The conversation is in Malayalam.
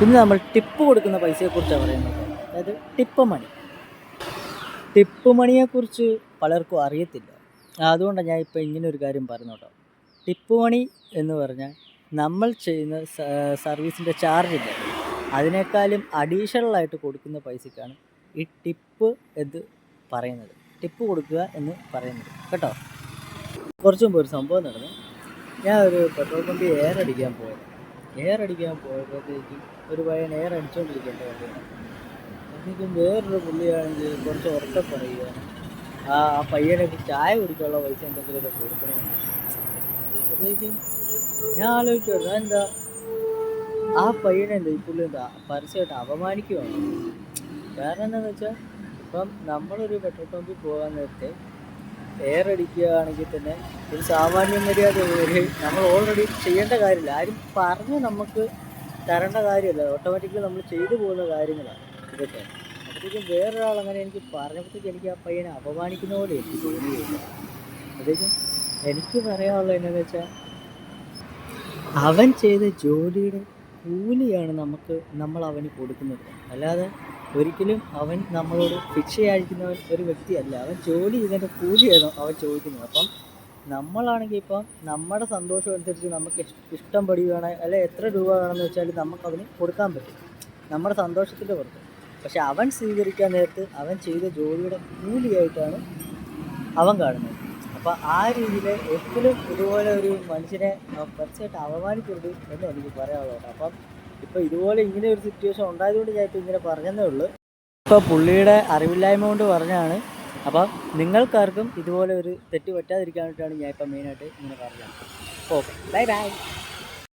ഇന്ന് നമ്മൾ ടിപ്പ് കൊടുക്കുന്ന പൈസയെക്കുറിച്ചാണ് പറയുന്നത്. അതായത് ടിപ്പ് മണി. ടിപ്പ് മണിയെക്കുറിച്ച് പലർക്കും അറിയത്തില്ല. അതുകൊണ്ടാണ് ഞാൻ ഇപ്പോൾ ഇങ്ങനെ ഒരു കാര്യം പറഞ്ഞു കേട്ടോ. ടിപ്പ് മണി എന്ന് പറഞ്ഞാൽ നമ്മൾ ചെയ്യുന്ന സർവീസിൻ്റെ ചാർജില്ല, അതിനേക്കാളും അഡീഷണലായിട്ട് കൊടുക്കുന്ന പൈസക്കാണ് ഈ ടിപ്പ് എന്ന് പറയുന്നത്. ടിപ്പ് കൊടുക്കുക എന്ന് പറയുന്നത് കേട്ടോ. കുറച്ച് മുമ്പ് ഒരു സംഭവം നടന്നു. ഞാൻ ഒരു പെട്രോൾ പമ്പിൽ എയർ അടിക്കാൻ പോയപ്പോഴത്തേക്ക് ഒരു പയ്യൻ എയർ അടിച്ചുകൊണ്ടിരിക്കേണ്ട വണ്ടിയാണ്. അപ്പോഴത്തേക്കും വേറൊരു പുള്ളിയാണെങ്കിൽ കുറച്ച് ഉറക്കെ പറയുകയാണ്, ആ പയ്യനൊക്കെ ചായ കുടിക്കാനുള്ള പൈസ എന്തെങ്കിലുമൊക്കെ കൊടുക്കണമെന്ന്. അപ്പോഴത്തേക്കും ഞാൻ ആലോചിക്കുമായിരുന്നു, എന്താ ആ പയ്യനെന്താ ഈ പുള്ളി എന്താ പരസ്യമായിട്ട് അപമാനിക്കുവാണ്. കാരണം എന്താണെന്ന് വെച്ചാൽ, ഇപ്പം നമ്മളൊരു പെട്രോൾ പമ്പിൽ പോകാൻ നേരത്തെ എയർ അടിക്കുകയാണെങ്കിൽ തന്നെ ഒരു സാമാന്യ മര്യാദ നമ്മൾ ഓൾറെഡി ചെയ്യേണ്ട കാര്യമില്ല, ആരും പറഞ്ഞ് നമുക്ക് തരേണ്ട കാര്യമല്ല, ഓട്ടോമാറ്റിക്കലി നമ്മൾ ചെയ്തു പോകുന്ന കാര്യങ്ങളാണ് ഇതൊക്കെ. അപ്പോഴത്തേക്കും വേറൊരാൾ അങ്ങനെ എനിക്ക് പറഞ്ഞപ്പോഴത്തേക്കും എനിക്ക് ആ പയ്യനെ അപമാനിക്കുന്ന പോലെ എനിക്ക് തോന്നുകയില്ല. അപ്പോഴത്തേക്കും എനിക്ക് പറയാനുള്ളത് എന്താണെന്ന് വെച്ചാൽ, അവൻ ചെയ്ത ജോലിയുടെ കൂലിയാണ് നമ്മൾ അവന് കൊടുക്കുന്നത്. അല്ലാതെ ഒരിക്കലും അവൻ നമ്മളോട് ശിക്ഷ അയക്കുന്ന ഒരു വ്യക്തിയല്ല. അവൻ ജോലി ചെയ്തതിൻ്റെ കൂലിയാണ് അവൻ ചോദിക്കുന്നത്. അപ്പം നമ്മളാണെങ്കിൽ ഇപ്പം നമ്മുടെ സന്തോഷം അനുസരിച്ച് നമുക്ക് ഇഷ്ടം പടി വേണം, അല്ലെ എത്ര രൂപ വേണമെന്ന് വെച്ചാൽ നമുക്കവന് കൊടുക്കാൻ പറ്റും, നമ്മുടെ സന്തോഷത്തിൻ്റെ പുറത്ത്. പക്ഷെ അവൻ സ്വീകരിക്കാൻ നേരത്ത് അവൻ ചെയ്ത ജോലിയുടെ കൂലിയായിട്ടാണ് അവൻ കാണുന്നത്. അപ്പോൾ ആ രീതിയിൽ ഒരിക്കലും ഇതുപോലെ ഒരു മനുഷ്യനെ പരസ്യമായിട്ട് അപമാനിക്കരുത് എന്ന് എനിക്ക് പറയാനുള്ളത്. അപ്പം ഇപ്പോൾ ഇതുപോലെ ഇങ്ങനെ ഒരു സിറ്റുവേഷൻ ഉണ്ടായതുകൊണ്ട് ഞാൻ ഇപ്പോൾ ഇങ്ങനെ പറഞ്ഞതേ ഉള്ളൂ. ഇപ്പോൾ പുള്ളിയുടെ അറിവില്ലായ്മ കൊണ്ട് പറഞ്ഞാണ്. അപ്പം നിങ്ങൾക്കാർക്കും ഇതുപോലെ ഒരു തെറ്റ് പറ്റാതിരിക്കാൻ വേണ്ടിയിട്ടാണ് ഞാൻ ഇപ്പം മെയിനായിട്ട് ഇങ്ങനെ പറഞ്ഞത്. Okay, bye bye.